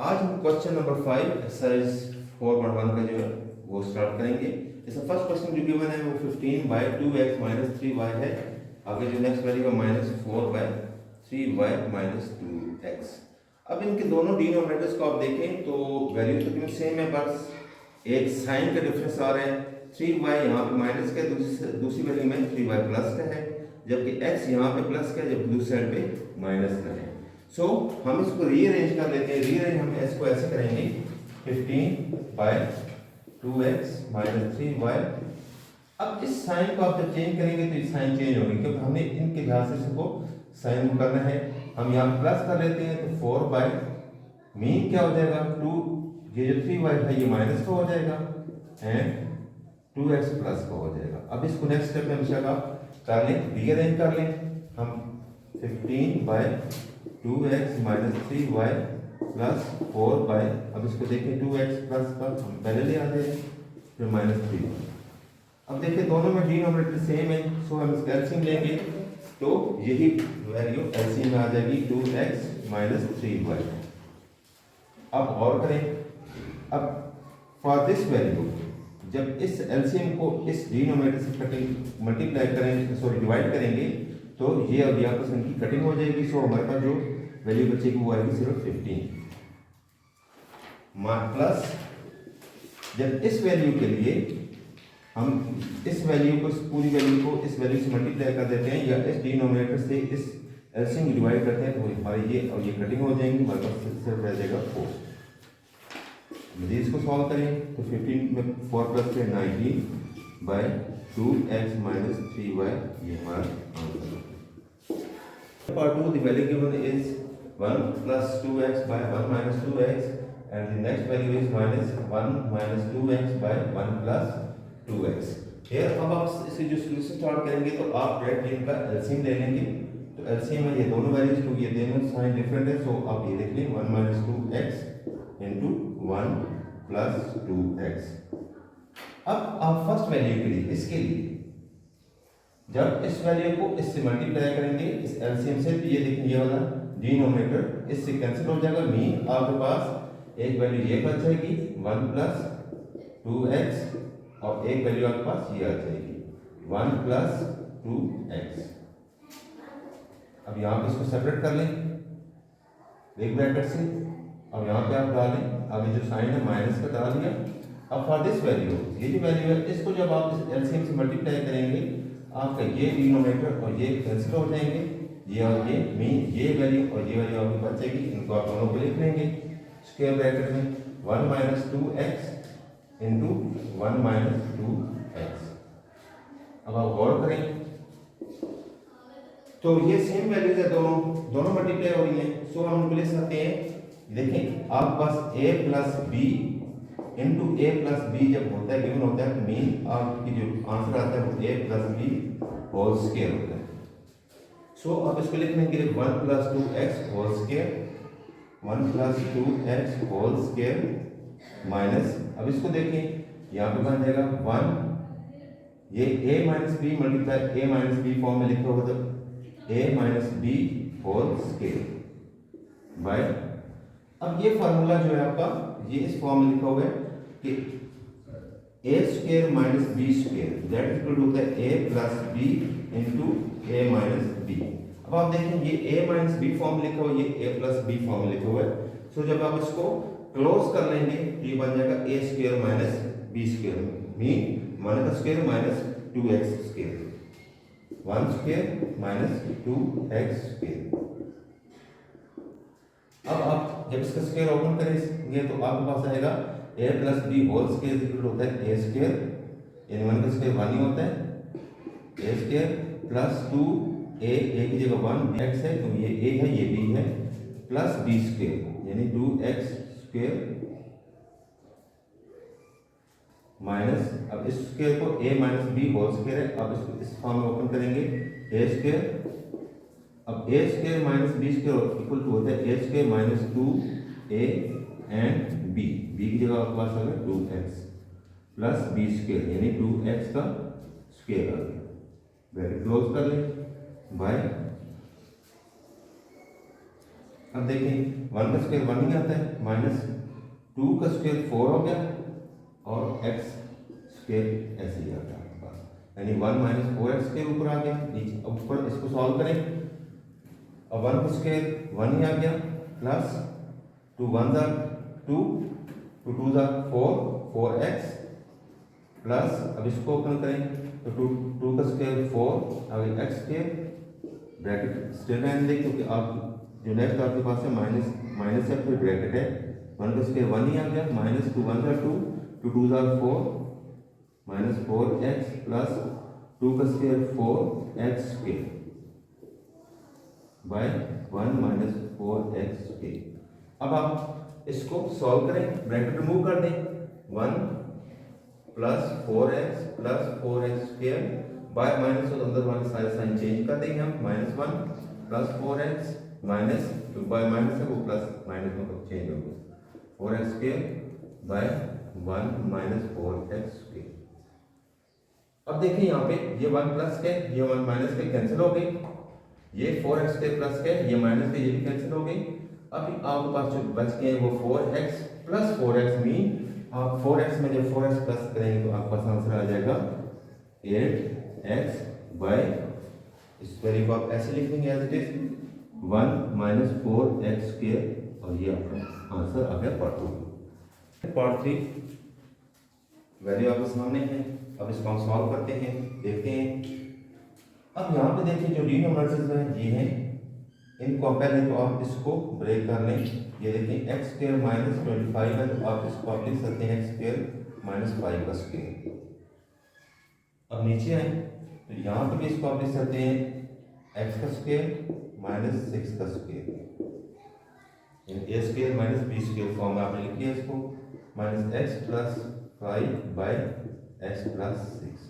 आज हम question number 5 exercise 4.1 का जो है वो स्टार्ट करेंगे। इसका फर्स्ट क्वेश्चन जो गिवन है वो 15/2x माइनस 3y है। आगे जो नेक्स्ट वैल्यू है -4/3y माइनस 2x। अब इनके दोनों डिनोमिनेटर्स को आप देखें तो वैल्यू तकरीबन सेम है, बस एक साइन का डिफरेंस आ रहा है। 3y यहाँ पे माइनस का, दूसरी वैल्यू में 3y प्लस का है, जबकि x यहाँ पे प्लस का है जबकि दूसरी साइड पे माइनस का है। सो हम इसको रीअरेंज कर लेते हैं। रीअरेंज हम इसको ऐसे करेंगे 15/2x माइनस 3y। अब इस साइन को आप जब चेंज करेंगे तो ये साइन चेंज होगी, क्योंकि हमने इनके लिहाज से इसको साइन करना है। हम यहाँ प्लस कर लेते हैं तो 4 मीन क्या हो जाएगा 2, ये जो 3y है ये माइनस का हो जाएगा एंड 2x प्लस का हो जाएगा। अब इसको नेक्स्ट स्टेप में हमेशा आप कर लें, रीअरेंज कर लें। हम 15/2x माइनस 3y प्लस 4 अब इसको देखें 2x प्लस का हम पहले ले आते हैं, फिर माइनस 3y। अब देखिए दोनों में डिनोमिनेटर सेम है, सो हम इसका एलसीएम लेंगे तो यही वैल्यू एलसीएम में आ जाएगी 2x माइनस 3y। अब और करें, अब फॉर दिस वैल्यू जब इस एलसीएम को इस डिनोमिनेटर से कटिंग मल्टीप्लाई करेंगे, सॉरी डिवाइड करेंगे, तो ये अब यहाँ पर इनकी कटिंग हो जाएगी। सो हमारे पास जो वैल्यू बचेगी वो आएगी सिर्फ 15 प्लस। जब इस वैल्यू के लिए हम इस वैल्यू को, इस पूरी वैल्यू को इस वैल्यू से मल्टीप्लाई कर देते हैं या इस डिनोमिनेटर से इस एलसीएम डिवाइड करते हैं तो हमारे ये और ये कटिंग हो जाएंगी, हमारे पास सिर्फ रह जाएगा 4। यदि इसको सॉल्व करें तो 15 में 4 प्लस 19/2x माइनस 3y, ये हमारा आंसर है। Part 2, the value given is 1 plus 2x by 1 minus 2x and the next value is -1 minus 2x by 1 plus 2x. Here अब आप इसे जो सॉल्यूशन स्टार्ट करेंगे तो आप डायरेक्ट इनका एलसीएम ले लेंगे। तो एलसीएम में ये दोनों वैल्यूज क्योंकि ये दोनों साइन डिफरेंट है, सो आप ये देख लें 1 minus 2x into 1 plus 2x। अब आप फर्स्ट वैल्यू के लिए, इसके लिए जब इस वैल्यू को इससे मल्टीप्लाई करेंगे इस एलसीएम से, तो ये देखिए ये वाला डिनोमिनेटर इससे कैंसिल हो जाएगा। मीन आपके पास एक वैल्यू ये बच जाएगी 1 plus 2x और एक वैल्यू आपके पास ये आ जाएगी 1 plus 2x। अब यहाँ पे इसको सेपरेट कर लें एक ब्रैकेट से। अब यहाँ पे आप डालें, अभी जो साइन है माइनस का डाल दिया। अब फॉर दिस वैल्यू, ये जो वैल्यू है इसको जब आप इस एलसीएम से मल्टीप्लाई करेंगे आपका ये डिनोमिनेटर और ये कैंसिल हो जाएंगे, ये और ये मीन ये वैल्यू और ये वैल्यू आपकी बचेगी। इनको आप दोनों को लिख लेंगे स्क्वायर ब्रैकेट में 1 minus 2x into 1 minus 2x। अब आप गौर करें तो ये सेम वैल्यूज है, दोनों मल्टीप्लाई हो रही हैं। सो हम उनको लिख सकते हैं, देखें आपके पास a plus B into A plus B जब होता है, गिवन होता है, तो मीन आपकी जो आंसर आता है वो a plus B whole square होता है। सो अब इसको लिख लेंगे 1 plus 2x whole square, 1 plus 2x whole square minus, अब इसको देखें यहाँ पे बन जाएगा 1, ये a minus B multiply a minus B form में लिखा होगा तो a minus B whole square by. अब ये फार्मूला जो है आपका ये इस फॉर्म में लिखा हुआ है कि a square minus B square that equal to होता है a plus B into a minus B. अब आप देखें ये a माइनस बी फॉर्म लिखा हुआ है, ये a प्लस बी फॉर्म लिखा हुआ है। सो जब आप इसको क्लोज कर लेंगे तो ये बन जाएगा a square minus B square, mean 1 का square minus 2x square, 1 square minus 2x square. अब आप जब इसका स्क्वायर ओपन करेंगे तो आपके पास आएगा a plus B whole square equal होता है a स्क्वायर, यानी 1 का स्क्वायर 1 ही होता है, a स्क्वायर प्लस 2a की जगह 1 x है तो ये a है ये b है, प्लस b स्क्वायर यानी 2x स्क्वायर माइनस, अब इस स्क्वायर को a minus B whole square है, अब इसको इस फॉर्म में ओपन करेंगे a स्क्वायर, अब a square minus B square equal to होता है a square minus 2a and b की जगह आपके पास आ गया 2x प्लस b स्क्वायर यानी 2x का स्क्वायर आ गया। ब्रैकेट क्लोज कर लें बाय अब देखें 1 का स्क्वायर 1 ही आता है, माइनस 2 का स्क्वायर 4 हो गया और x स्क्वायर ऐसे ही आ गया आपके पास, यानी 1 माइनस 4x स्क्वायर ऊपर आ गया नीचे। अब ऊपर इसको सॉल्व करें, अब 1 का स्क्वायर 1 ही आ गया प्लस 2 1 ज़ा 2 2 2 ज़ा 4 4x प्लस, अब इसको ओपन करें तो 2 का स्क्वायर 4 आगे x स्क्वायर ब्रैकेट स्टिल रहने दें क्योंकि आप जो नेक्स्ट आपके पास है माइनस है फिर ब्रैकेट है, 1 का स्क्वायर 1 ही आ गया माइनस 2 1 ज़ा 2 2 2 ज़ा 4 माइनस 4x प्लस 2 का square 4x square by 1 minus 4x square. अब आप इसको सॉल्व करें, ब्रैकेट रिमूव कर दें, 1 plus 4x plus 4x square by minus और अंदर वाले सारे साइन चेंज कर देंगे हम, माइनस 1 प्लस 4x माइनस जो बाय माइनस है वो प्लस माइनस में चेंज होगा 4x square by 1 minus 4x square. अब देखिए यहाँ पे ये 1 प्लस के ये 1 माइनस के कैंसिल हो गए, ये 4x स्क्वायर प्लस के ये माइनस के ये भी कैंसिल हो गई। अभी आपके पास जो बच गए वो 4x प्लस 4x मीन आप 4x में जब 4x प्लस करेंगे तो आपके पास आंसर आ जाएगा 8x बाय, इस वैल्यू को आप ऐसे लिख देंगे as it is 1 minus 4x square और ये आपका आंसर आ गया पार्ट 2। पार्ट 3 वैल्यू आपके सामने है, अब इसको हम सॉल्व करते हैं, देखते हैं। अब यहाँ पे देखिए जो डिनोमिनेटर्स हैं ये हैं, इनको पहले तो आप इसको ब्रेक कर लें, ये देखिए x स्क्वायर माइनस 25 है तो आप इसको आप लिख सकते हैं x स्क्वायर माइनस 5 का स्क्वायर। अब नीचे आए तो यहाँ पे भी इसको आप लिख सकते हैं x का स्क्वायर माइनस 6 का square, a square minus b square form में आपने लिख लिया इसको, minus x plus 5 by x plus 6।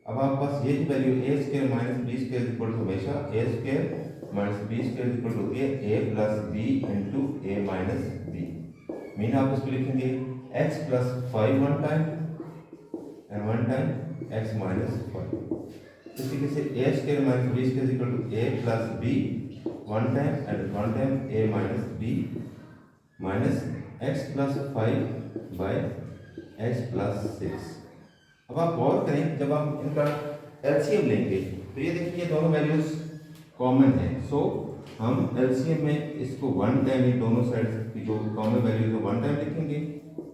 अब आपके पास ये value a square minus b square equal to हमेशा a square minus b square equal to a plus b into a minus b, mean आप इसको लिखेंगे x plus 5 one time and one time x minus 5। इस तरीके से a square minus b square equal to a plus b one time and one time a minus b minus x plus 5 by x plus 6। अब आप गौर करें जब आप इनका LCM लेंगे तो ये देखिए दोनों वैल्यूज कॉमन है, सो हम एलसीएम में इसको वन टाइम ही दोनों साइड की जो कॉमन वैल्यूज है वन टाइम लिखेंगे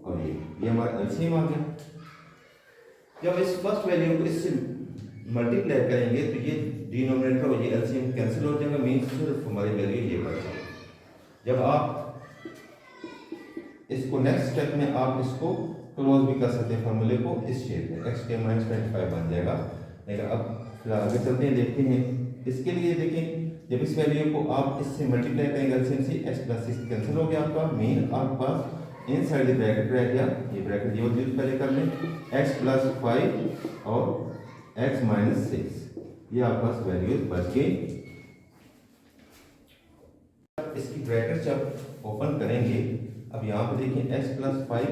और ये हमारा एलसीएम आ गया। जब इस फर्स्ट वैल्यू को इससे मल्टीप्लाई करेंगे तो ये डिनोमिनेटर और ये एलसीएम कैंसिल हो जाएगा, मीन्स सिर्फ हमारी वैल्यू ये बचेगी। जब आप इसको नेक्स्ट स्टेप में आप इसको क्लोज भी कर सकते हैं फॉर्मूले को इस शेप में, x के माइनस 25 बन जाएगा। लेकिन अब फिलहाल आगे चलते हैं, देखते हैं। इसके लिए देखें जब इस वैल्यू को आप इससे मल्टीप्लाई करेंगे एलसीएम से x प्लस 6 कैंसिल हो गया आपका, मीन आपके पास इन साइड द ब्रैकेट रह गया, ये ब्रैकेट यूज पहले कर लें, x प्लस 5 और x माइनस 6, ये आपके पास वैल्यूज बच गई। इसकी ब्रैकेट जब ओपन करेंगे, अब यहाँ पे देखिए x plus 5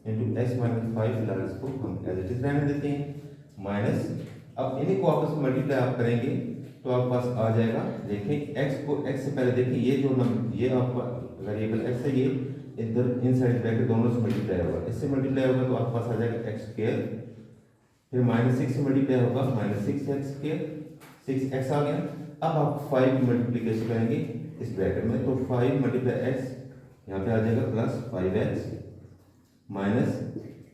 into x minus 5 फिलहाल इसको हम एज इट इज रहने देते हैं, माइनस अब इन्हीं को आपस में मल्टीप्लाई आप करेंगे तो आपके पास आ जाएगा, देखें x को x से पहले देखिए ये जो नंबर ये आपका वेरिएबल x है ये इधर इन साइड ब्रैकेट दोनों से मल्टीप्लाई होगा, इससे मल्टीप्लाई होगा तो आपके पास आ जाएगा x स्क्वायर, फिर माइनस 6 से मल्टीप्लाई होगा माइनस 6x स्क्वायर, 6x आ गया। अब आप 5 की मल्टीप्लिकेशन करेंगे इस ब्रैकेट में तो 5 मल्टीप्लाई x यहाँ पे आ जाएगा plus 5x minus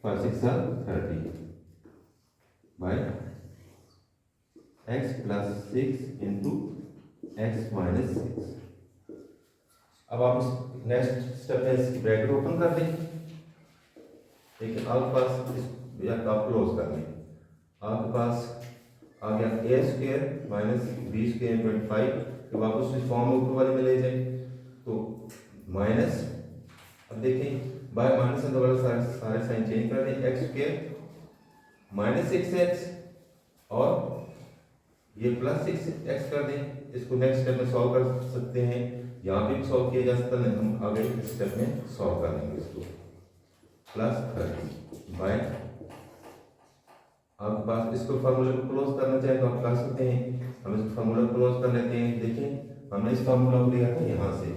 5 6 30 by x plus 6 into x minus 6। अब आप नेक्स्ट स्टेप है इसकी ब्रैकेट ओपन कर दें, देखिए आपके पास इस आप क्लोज कर लें, आपके पास आ गया a square minus b square 25, जब आप उस फॉर्म ऊपर वाले में ले जाए तो माइनस, अब देखें बाय माइनस से दोबारा सारे साइन चेंज कर दें, x स्क्वायर माइनस 6x और ये प्लस 6x कर दें। इसको नेक्स्ट स्टेप में सॉल्व कर सकते हैं, यहाँ पे भी सॉल्व किया जा सकता है, हम आगे स्टेप में सॉल्व कर लेंगे इसको, प्लस 30 बाय आपके पास इसको फार्मूले को क्लोज करना चाहे तो आप कर सकते हैं, हम इसको फार्मूला क्लोज कर लेते हैं। देखें हमने इस फार्मूला को लिया था यहाँ से,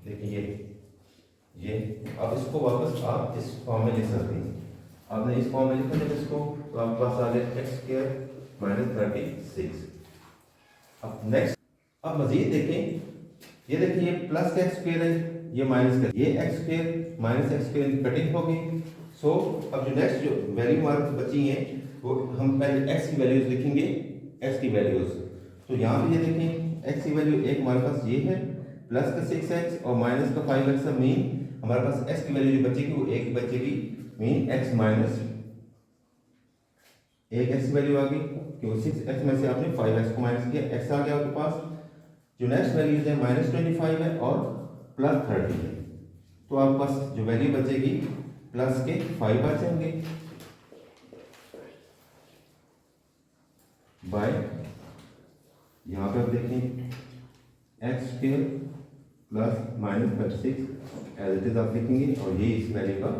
देखिए ये अब इसको वापस आप इस फॉर्म में लिख सकते हैं। आपने इस फॉर्म में लिखा जब इसको, तो आपके पास आ गया एक्स स्क्वायर माइनस 36। अब नेक्स्ट, अब मजीद देखें, ये देखिए ये प्लस का एक्स स्क्वायर है, ये माइनस का, ये x square minus x square की कटिंग हो गई। सो अब जो नेक्स्ट जो वैल्यू हमारे बची है वो हम पहले एक्स की वैल्यूज लिखेंगे, एक्स की वैल्यूज। तो यहाँ पे ये देखें एक्स की वैल्यू एक हमारे पास ये है, प्लस का 6x और माइनस का 5x का मीन हमारे पास एक्स की वैल्यू जो बचेगी वो एक बचेगी, मीन एक्स माइनस एक एक्स वैल्यू आ गई, क्योंकि 6x में से आपने 5x को माइनस किया, x आ गया आपके पास। जो नेक्स्ट वैल्यूज है माइनस 25 है और प्लस 30 है, तो आपके पास जो वैल्यू बचेगी प्लस के 5 बचेंगे बाय, यहाँ पे आप देखें X square plus minus 36 as it is आप लिखेंगे और ये इस वैल्यू का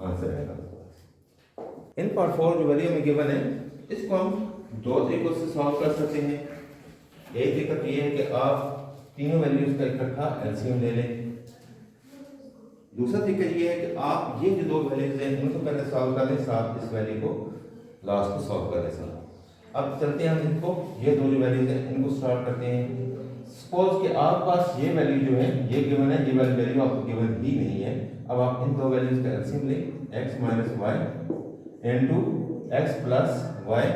आंसर आएगा। इन पार्ट 4 जो वैल्यू हमें गिवन है इसको हम दो तरीकों से सॉल्व कर सकते हैं। एक तरीका तो ये है कि आप तीनों वैल्यूज का इकट्ठा एलसीएम ले लें। दूसरा तरीका ये है कि आप ये जो दो वैल्यूज हैं इनको पहले सॉल्व कर लें, साथ इस वैल्यू को लास्ट को सॉल्व कर लें साथ। अब चलते हैं हम इनको, ये दो जो वैल्यूज हैं इनको स्टार्ट करते हैं। सपोज कि आपके पास ये वैल्यू जो है ये गिवन है, ये वाली वैल्यू आपको गिवन ही नहीं है। अब आप इन दो वैल्यूज का एलसीएम लें, x minus Y into x plus Y.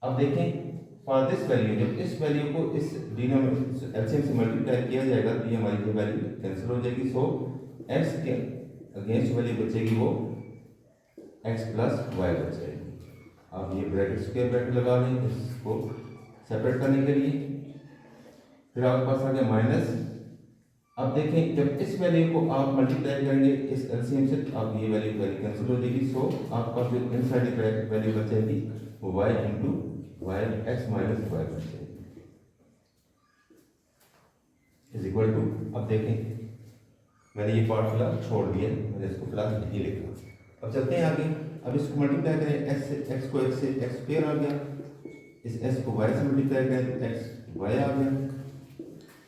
अब देखें फॉर दिस वैल्यू, जब इस वैल्यू को इस डिनोमिनेटर एलसीएम से मल्टीप्लाई किया जाएगा तो ये हमारी जो वैल्यू कैंसिल हो जाएगी। सो x के अगेंस्ट वैल्यू बचेगी वो x प्लस वाई बच जाएगी। आप ये ब्रैकेट स्क्वायर ब्रैकेट लगा लें इसको सेपरेट करने के लिए, फिर आपके पास आ गया माइनस। अब देखें जब इस वैल्यू को आप मल्टीप्लाई करेंगे इस एलसीएम से, आप ये वैल्यू कैंसिल हो जाएगी। सो आपके पास जो इनसाइड ब्रैकेट वैल्यू बचेगी वो y into Y X minus Y बच जाएगी इज इक्वल टू। अब देखें मैंने ये पार्ट फिलहाल छोड़ दिया, मैंने इसको फिलहाल ये लिखा। अब चलते हैं आगे, अब इसको मल्टीप्लाई करें, एक्स को एक्स से एक्स स्क्वायर आ गया, इस s को y से मल्टीप्लाई करें तो x y आ गया,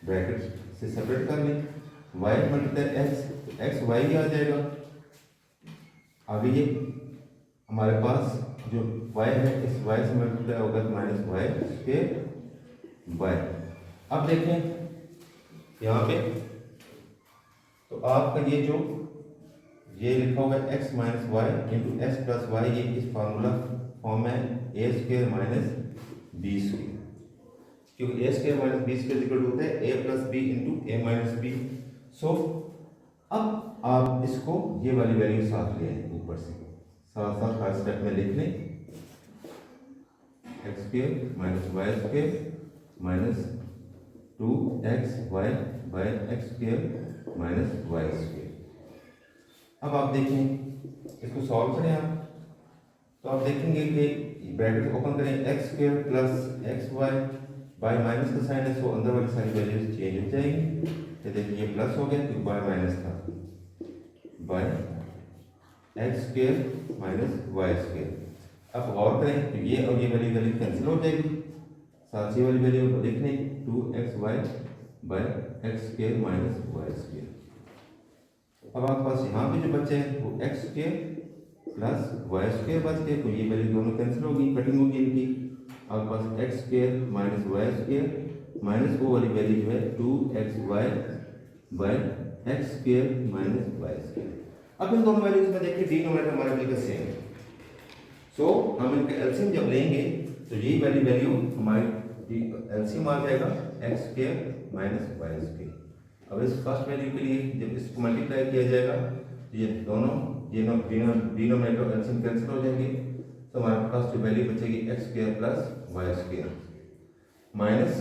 ब्रैकेट से सेपरेट कर लें, y मल्टीप्लाई x y ही आ जाएगा। आगे ये हमारे पास जो y है इस y से मल्टीप्लाई होगा तो माइनस वाई स्क्वायर y। अब देखें यहाँ पे तो आपका ये जो ये लिखा हुआ है x minus y into x plus y, ये इस फार्मूला फॉर्म में a square minus B square, क्योंकि a square minus B square equal होता है a plus B into a minus b. So अब आप इसको ये वाली वैल्यू साथ ले आए ऊपर से, साथ साथ हर स्टेप में लिख लें, X square minus Y square minus 2xy by x square minus Y square. अब आप देखें इसको सॉल्व करें आप, तो आप देखेंगे कि ब्रैकेट ओपन करें, X square plus X Y by minus का साइन है, सो अंदर वाली सारी वैल्यूज चेंज हो जाएंगी। तो देखिए ये प्लस हो गया क्योंकि बाय माइनस था, by x square minus Y square. अब गौर करें तो ये और ये वाली वैल्यू कैंसिल हो जाएगी, साथ ही वाली वैल्यू को लिख लें 2xy by x square minus Y square. अब आपके पास यहाँ पे जो बचे हैं वो X square plus Y square बच गए, तो ये वैल्यू दोनों कैंसिल होगी, कटिंग होगी इनकी। आपके पास x square minus Y square minus वो वाली वैल्यू जो है 2xy by x square minus Y square. अब इन दोनों वैल्यूज में देखिए डिनोमिनेटर हमारे बिल्कुल सेम है, सो हम इनका एलसीएम जब लेंगे तो यही वाली वैल्यू हमारी एलसीएम आ जाएगा X square minus Y square. अब इस फर्स्ट वैल्यू के लिए जब इसको मल्टीप्लाई किया जाएगा तो ये दोनों डिनोमिनेटर एलसीएम कैंसिल हो जाएंगे, तो हमारे पास जो वैल्यू बचेगी x square plus Y square minus,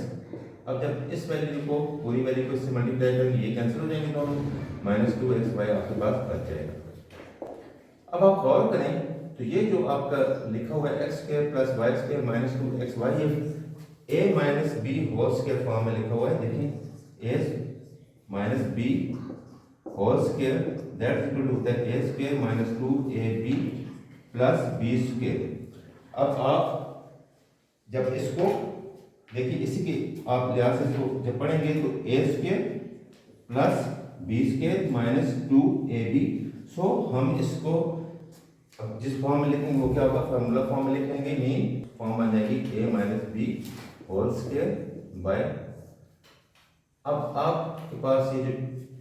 अब जब इस वैल्यू को पूरी वैल्यू को इससे मल्टीप्लाई करेंगे ये कैंसिल हो जाएंगे दोनों, माइनस 2xy आपके पास बच जाएगा। अब आप गौर करें तो ये जो आपका लिखा हुआ है x square plus Y square minus 2xy, ये a minus B whole square form में लिखा हुआ है। देखिए a minus B whole square that equal to होता है a square minus 2ab plus b square. अब आप जब इसको देखिए इसी के आप लिहाज से इसको जब पढ़ेंगे तो a square plus b square minus 2ab। So हम इसको जिस फॉर्म में लिखेंगे वो क्या होगा, फार्मूला फॉर्म में लिखेंगे, मीन फॉर्म बन जाएगी a minus B whole square by. अब आपके पास ये जो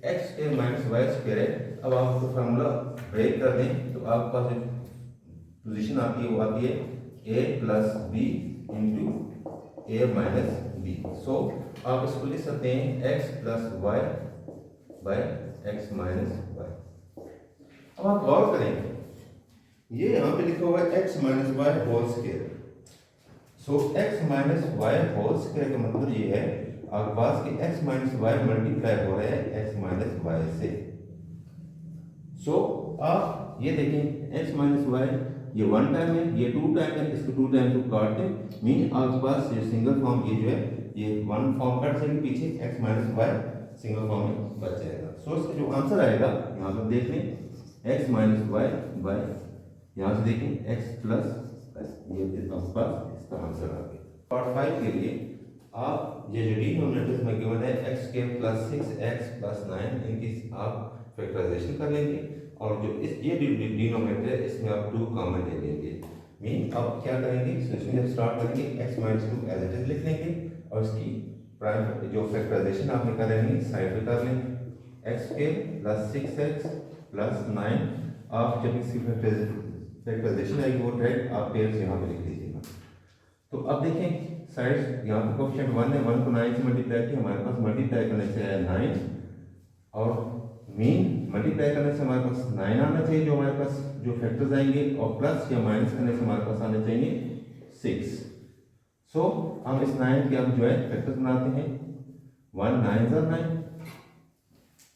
x square minus Y square है, अब आप उसको फार्मूला ब्रेक कर दें तो आपके पास जो पोजीशन आती है वो आती है a plus B into a minus b. So आप इसको लिख सकते हैं x plus y by x minus y. अब आप गौर करें, ये यहाँ पे लिखा हुआ है x minus y whole square. So x minus y whole square का मतलब ये है आपके पास कि x माइनस वाई मल्टीप्लाई हो रहा है x माइनस वाई से। सो आप ये देखें x माइनस वाई ये 1 टाइम है, ये 2 टाइम है, इसको 2 टाइम को काट दें, मीन आपके पास ये सिंगल फॉर्म ये जो है ये 1 फॉर्म कट जाएगी पीछे, x minus y single form में बच जाएगा। सो इसका जो आंसर आएगा यहाँ पर देख लें x माइनस वाई बाय, यहाँ से देखें x प्लस ये आपके पास इसका आंसर आ गया। पार्ट 5 के लिए आप ये जो डिनोमिनेटर में गिवन है x square plus 6x plus 9 इनकी आप फैक्टराइजेशन कर लेंगे और जो इस ये डिनोमिनेटर है इसमें आप 2 कॉमन ले लेंगे। मीन आप क्या करेंगे, सॉल्यूशन जब स्टार्ट करेंगे x minus 2 as it is लिख लेंगे और इसकी प्राइम जो फैक्टराइजेशन आपने करेंगे साइड पे कर लेंगे। x square plus 6x plus 9 आप जब इसकी फैक्टराइजेशन आएगी वो डायरेक्ट आप पेयर्स यहाँ पे लिख लीजिएगा। तो अब देखें साइड यहाँ पे कोएफिशिएंट 1 है, 1 को 9 से मल्टीप्लाई किया, हमारे पास मल्टीप्लाई करने से आया 9 और मीन मल्टीप्लाई करने से हमारे पास 9 आना चाहिए जो हमारे पास जो फैक्टर्स आएंगे, और प्लस या माइनस करने से हमारे पास आने चाहिए 6। सो हम इस 9 के अब जो है फैक्टर्स बनाते हैं, 1 9 9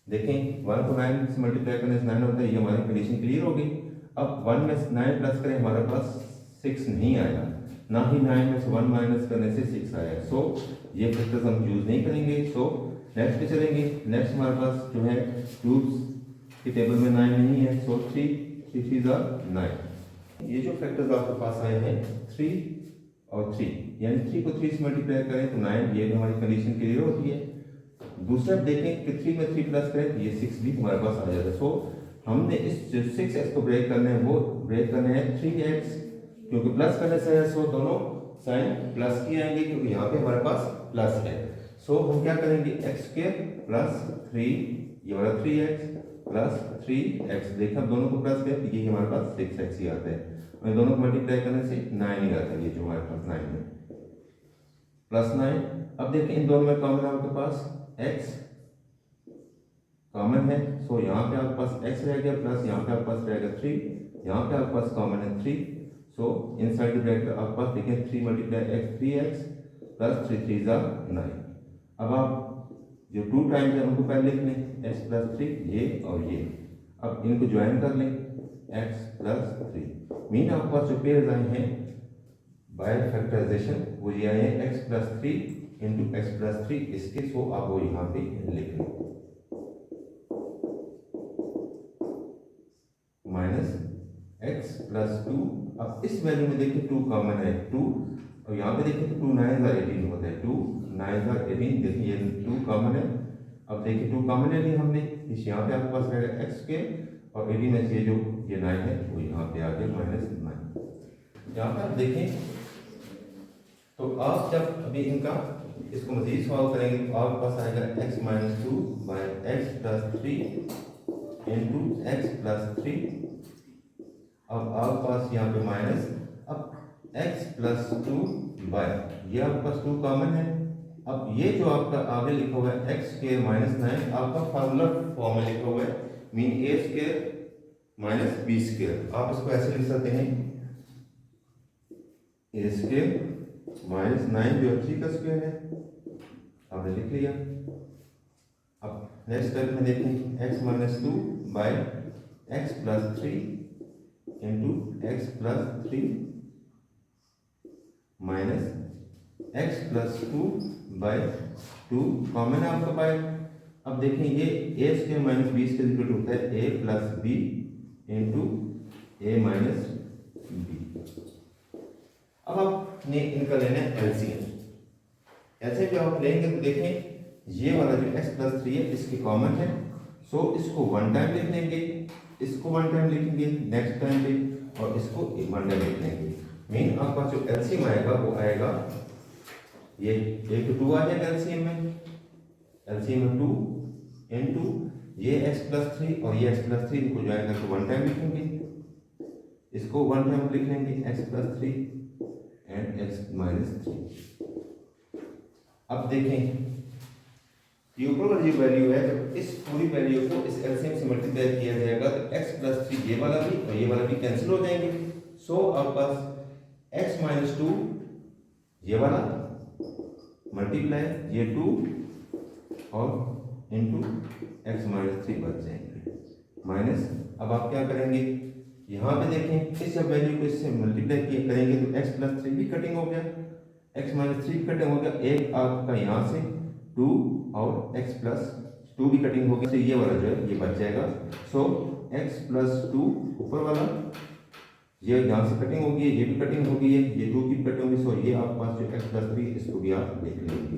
देखें 1 को 9 से मल्टीप्लाई करने से 9 होता है, ये हमारी कंडीशन क्लियर हो गई। अब 1 में 9 प्लस करें हमारे पास 6 नहीं आएगा, ना ही 9 में से 1 माइनस करने से 6 आएगा। सो ये फैक्टर्स हम यूज नहीं करेंगे। सो नेक्स्ट पे चलेंगे। नेक्स्ट हमारे पास जो है क्यूब्स की टेबल में 9 नहीं है, सो 3 3 9। ये जो फैक्टर्स आपके पास आए हैं 3 और 3, यानी 3 को 3 से मल्टीप्लाई करें तो 9, ये भी हमारी कंडीशन क्लियर होती है। दूसरा देखें कि 3 में 3 प्लस करें तो ये 6 भी हमारे पास आ जाता है। सो हमने इस 6x को ब्रेक करने हैं, वो ब्रेक करने हैं 3x, क्योंकि प्लस करने से है, सो दोनों साइन प्लस की आएंगे क्योंकि यहाँ पे हमारे पास प्लस है। सो हम क्या करेंगे, एक्स स्क्वायर प्लस 3 ये वाला 3x प्लस 3x, देखा दोनों को प्लस किया ये हमारे पास 6x ही आता है, और दोनों को मल्टीप्लाई करने से 9 ही आता है, ये जो हमारे पास 9 है प्लस 9। अब देखिए इन दोनों में कॉमन आपके पास x कॉमन है, सो यहाँ पे आपके पास x रह गया, प्लस यहाँ पे आपके पास रहेगा 3, यहाँ पे आपके पास कॉमन है 3। सो इनसाइड द ब्रैकेट आपके पास देखें 3 मल्टीप्लाई x 3x प्लस 3 3 9। अब आप जो 2 टाइम्स है उनको पहले लिख लें, x प्लस 3 ये और ये, अब इनको ज्वाइन कर लें x प्लस 3। मीन आपके पास जो पेयर्स आए हैं बाय फैक्टराइजेशन वो ये आए हैं x plus 3 into x plus 3 इसके, सो आप वो यहाँ पे लिख लें माइनस x प्लस 2। अब इस वैल्यू में देखिए 2 कॉमन है 2, और यहाँ पे देखिए तो 2 9 18 होता है, 2 9 18, देखिए ये 2 कॉमन है। अब देखिए 2 कॉमन ले लिया हमने, इस यहाँ पे आपके पास रहेगा x के, और 18 में से जो ये 9 है वो यहाँ पे आ गया माइनस 9। यहाँ पर आप देखें तो आप जब अभी इनका इसको मजीद सॉल्व करेंगे तो आपके पास आएगा x minus 2 by x plus 3 into x plus 3। अब आपके पास यहाँ पे माइनस, अब x प्लस 2 बाय ये आपके पास 2 कॉमन है। अब ये जो आपका आगे लिखा हुआ है x स्क्वायर माइनस 9 आपका फार्मूला फॉर्म में लिखा हुआ है, mean a square minus b square. आप इसको ऐसे लिख सकते हैं a स्क्वायर माइनस 9 जो 3 का स्क्वायर है, आपने लिख लिया। अब नेक्स्ट स्टेप में देखें x minus 2 by x plus 3 into x plus 3 minus x plus 2 by 2 common है आपका बाय। अब देखें ये a square minus B square equal to होता है a plus B into a minus B. अब आपने इनका लेना है एलसीएम। ऐसे भी आप लेंगे तो देखें ये वाला जो x प्लस 3 है इसकी कॉमन है, सो इसको वन टाइम लिख लेंगे, इसको वन टाइम लिखेंगे नेक्स्ट टाइम पे, और इसको वन टाइम लिख लेंगे। मीन आपके पास जो एलसीएम आएगा वो आएगा ये 1 to 2 आ जाएगा एलसीएम में, एलसीएम में 2 इनटू ये x प्लस 3 और ये x प्लस 3 इनको ज्वाइन करके वन टाइम लिखेंगे, इसको वन टाइम लिख लेंगे x plus 3 and x minus 3। अब देखें ये ऊपर वाली जो वैल्यू है, जब इस पूरी वैल्यू को इस एलसीएम से मल्टीप्लाई किया जाएगा तो x प्लस 3 ये वाला भी और ये वाला भी कैंसिल हो जाएंगे। सो आपके पास x माइनस 2 ये वाला मल्टीप्लाई ये 2 और इंटू x माइनस 3 बच जाएंगे माइनस। अब आप क्या करेंगे, यहाँ पे देखें इस वैल्यू को इससे मल्टीप्लाई किया करेंगे तो x प्लस 3 भी कटिंग हो गया, x माइनस 3 भी कटिंग हो गया, एक आपका यहाँ से 2 और x प्लस 2 भी कटिंग हो गया, तो ये वाला जो है ये बच जाएगा। सो x प्लस 2 ऊपर वाला ये यहाँ से कटिंग होगी, ये भी कटिंग होगी, ये 2 की कटिंग होगी, सो ये आपके पास जो x प्लस 3 इसको भी आप लिख लेंगे।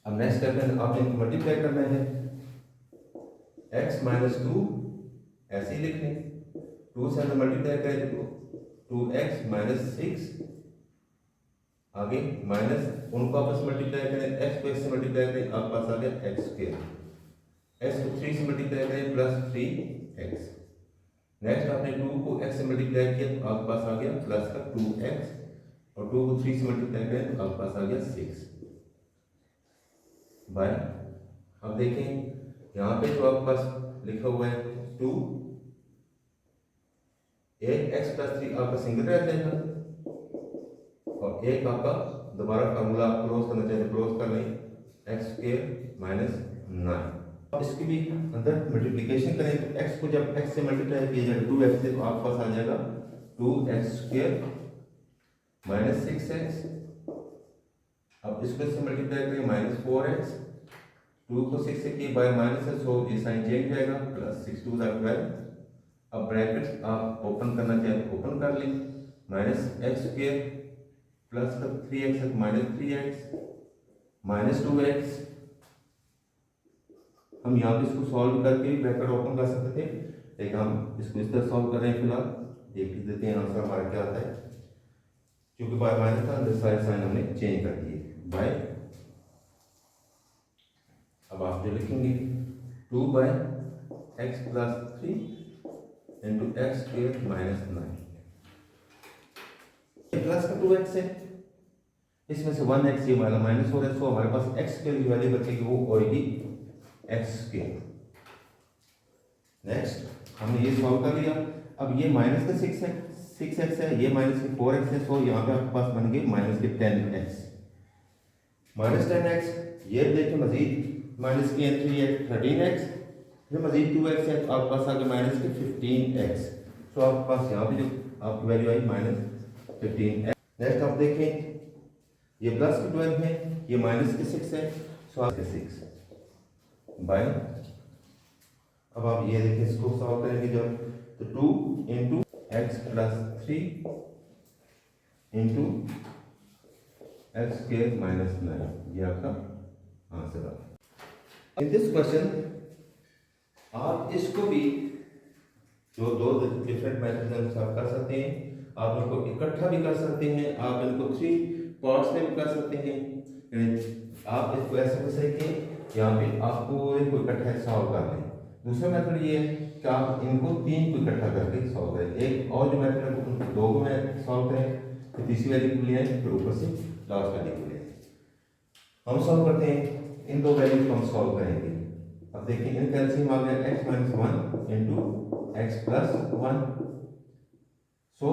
अब नेक्स्ट स्टेप है आप इनको मल्टीप्लाई करना है, x माइनस 2 ऐसे ही लिख लें, 2 से हम मल्टीप्लाई करें तो 2x माइनस 6 आगे माइनस उनको आपस में मल्टीप्लाई करें, x को x से मल्टीप्लाई करें आपके पास आ गया x स्क्वायर, x को 3 से मल्टीप्लाई करें प्लस 3x, नेक्स्ट आपने 2 को x से मल्टीप्लाई किया तो आपके पास आ गया प्लस का 2x, और 2 को 3 से मल्टीप्लाई करें तो आपके पास आ गया 6 बाय। अब देखें यहाँ पे जो आपके पास लिखा हुआ है 2 एक x प्लस 3 आपका सिंगल रह जाएगा, और एक आपका दोबारा फार्मूला आप क्लोज करना चाहते क्लोज कर लें, एक्स स्क्वायर माइनस 9। अब इसकी भी अंदर मल्टीप्लिकेशन करें तो x को जब x से मल्टीप्लाई किया जाएगा 2x से तो आपके पास आ जाएगा 2x स्क्वायर माइनस 6x। अब इसको इससे मल्टीप्लाई करें माइनस 4x, 2 को 6 से किए बाय माइनस है, सो ये साइन चेंज जाएगा प्लस 6 2 12। अब ब्रैकेट्स आप ओपन करना चाहें तो ओपन कर लें, माइनस एक्स स्क्वायर प्लस का 3x minus 3x minus 2x। हम यहाँ पे इसको सॉल्व करके ब्रैकेट ओपन कर सकते थे, लेकिन हम इसको इस तरह सॉल्व कर रहे हैं। फिलहाल देख देते हैं आंसर हमारा क्या आता है, क्योंकि बाय माइनस था अंदर सारे साइन हमने चेंज कर दिए बाय। अब आप जो लिखेंगे 2 by x plus 3 into x square minus 9, plus का 2x है, इसमें से 1x ये वाला माइनस हो रहा है, सो हमारे पास x के लिए वैल्यू बचेगी वो होगी x स्क्वायर। नेक्स्ट हमने ये सॉल्व कर लिया। अब ये माइनस का 6 है 6x है, ये माइनस के 4x है, सो यहाँ पे आपके पास बन गए माइनस के 10x माइनस 10x। ये देखिए मजीद माइनस की एंट्री है 13x, फिर मजीद 2x है तो आपके पास आ गया माइनस के 15x। सो आपके पास यहाँ पे जो आपकी वैल्यू आई माइनस 15x। नेक्स्ट आप देखें ये प्लस के 12 है, ये माइनस के 6 है, सो आपके 6 बाय। अब आप ये देखिए इसको सॉल्व करेंगे जब तो 2 into x plus 3 into x square minus 9, ये आपका आंसर है। इन दिस क्वेश्चन आप इसको भी जो दो डिफरेंट मेथड्स आप कर सकते हैं, आप इनको इकट्ठा भी कर सकते हैं, आप इनको 3 पार्ट्स में भी कर सकते हैं। आप इसको ऐसे कर सकते हैं यहाँ पे आप पूरे को इकट्ठा सॉल्व कर लें। दूसरा मेथड ये है कि आप इनको 3 को इकट्ठा करके सॉल्व करें। एक और जो मेथड है उनको 2 में सॉल्व करें, फिर तीसरी वैल्यू को ले आए, फिर ऊपर से लास्ट वैल्यू को ले आए। हम सॉल्व करते हैं, इन दो वैल्यू को हम सॉल्व करेंगे। अब देखिए इनका एलसीएम आ गया x minus 1 into x plus 1। सो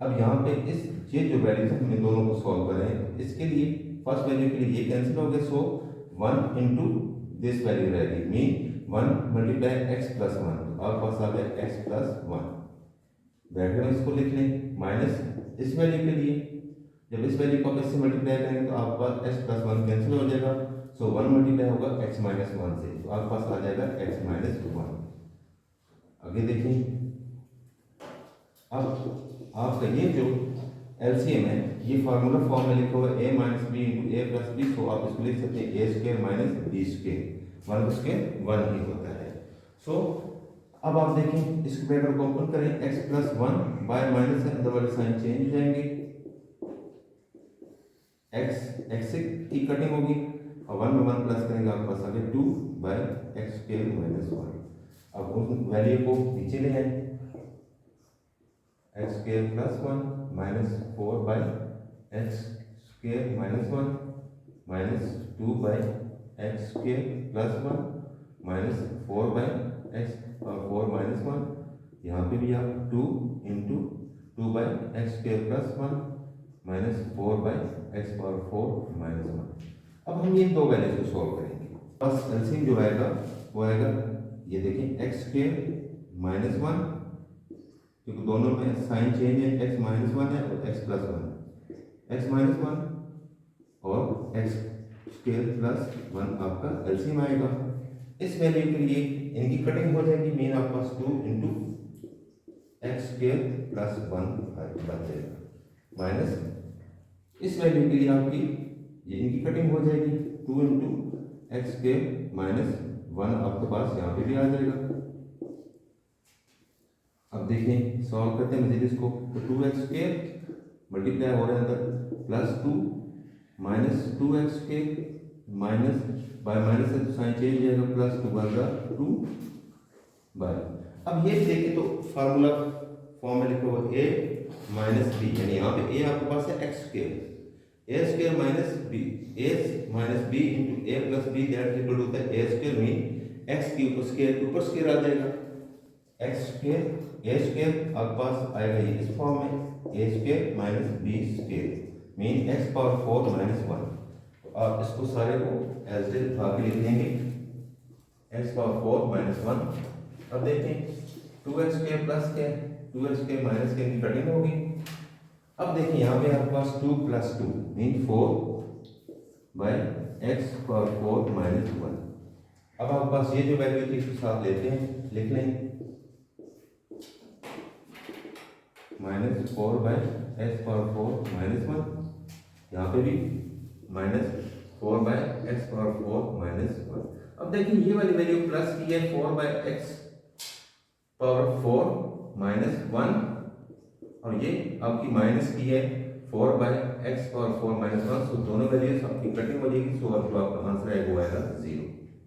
अब यहाँ पे इस ये जो वैल्यूज है हम इन दोनों को सॉल्व कर रहे हैं। इसके लिए फर्स्ट वैल्यू के लिए ये कैंसिल हो गया, सो 1 इंटू दिस वैल्यू रहेगी, मीन 1 मल्टीप्लाई एक्स प्लस 1, तो आपके पास आ गया एक्स प्लस 1। ब्रैकेट में इसको लिख लें माइनस इस वैल्यू के लिए, जब इस वैल्यू को आप इससे मल्टीप्लाई करेंगे तो आपके पास एक्स प्लस 1 कैंसिल हो जाएगा, सो 1 मल्टीप्लाई होगा एक्स माइनस 1 से, तो आपके पास आ जाएगा एक्स माइनस 1। आगे देखिए अब आपका ये जो एलसीएम है, ये फार्मूला फॉर्म में लिखा हुआ है a minus b into A plus b, so आप इसको लिख सकते हैं a square minus B square, one square one ही होता है। सो अब आप देखें इस ब्रैकेट को ओपन करें, x plus one by minus से अंदर वाले साइन चेंज हो जाएंगे, x से की कटिंग होगी और वन में वन प्लस करेंगे, आपके पास आ गया two by x square minus one. अब उस वैल्यू को नीचे ले आए, x square plus one minus four by x square minus one minus two by x square plus one minus four by x और फोर माइनस वन, यहाँ पे भी आप two into two by x square plus one minus four by x power four minus one. अब हम ये दो values को सॉल्व करेंगे, बस एलसीएम जो आएगा वो आएगा, ये देखिए एक्स स्क्वायर माइनस वन, क्योंकि दोनों में साइन चेंज है, एक्स माइनस वन है और x plus one, x minus one और एक्स स्क्वायर प्लस वन आपका एलसीएम आएगा। इस वैल्यू के लिए इनकी कटिंग हो जाएगी, मीन आपके पास two into x square plus one बन जाएगा, माइनस इस वैल्यू के लिए आपकी ये इनकी कटिंग हो जाएगी, to into x square minus one आपके पास यहाँ पे भी आ जाएगा। अब देखें सॉल्व करते हैं मजीद इसको, तो टू एक्स स्क्वायर मल्टीप्लाई हो रहा है अंदर plus two minus two x square minus y minus से तो साइन चेंज हो जाएगा, plus two one two bye. अब ये देखिए तो फार्मूला फॉर्म में लिखा हुआ ए माइनस बी, यानी यहाँ पे ए आपके पास है x square, a square minus b, a minus b into A plus b that equal to होता है ए स्क्वायर, मीन एक्स के ऊपर स्क्वायर आ जाएगा, एक्स स्क्वायर ए स्क्वायर आपके पास आएगा ये इस फॉर्म में, a square minus B square mean x power four minus one. तो आप इसको सारे को एज ए उठा के लिख देंगे, x power four minus one. अब देखें टू एक्स स्क्वायर प्लस के टू एक्स स्क्वायर माइनस के की कटिंग होगी। अब देखिए यहाँ पे आपके पास two plus two mean four by x power four minus one. अब आपके पास ये जो वैल्यू थी इसके साथ लेते हैं, लिख लें minus four by x power four minus one, यहाँ पे भी minus four by x power four minus one. अब देखिए ये वाली वैल्यू प्लस की है four by x power four minus one, और ये आपकी माइनस की है four by x power four minus one. So दोनों वैल्यूज आपकी कटिंग हो जाएगी, सो आपका आंसर है वो आएगा जीरो।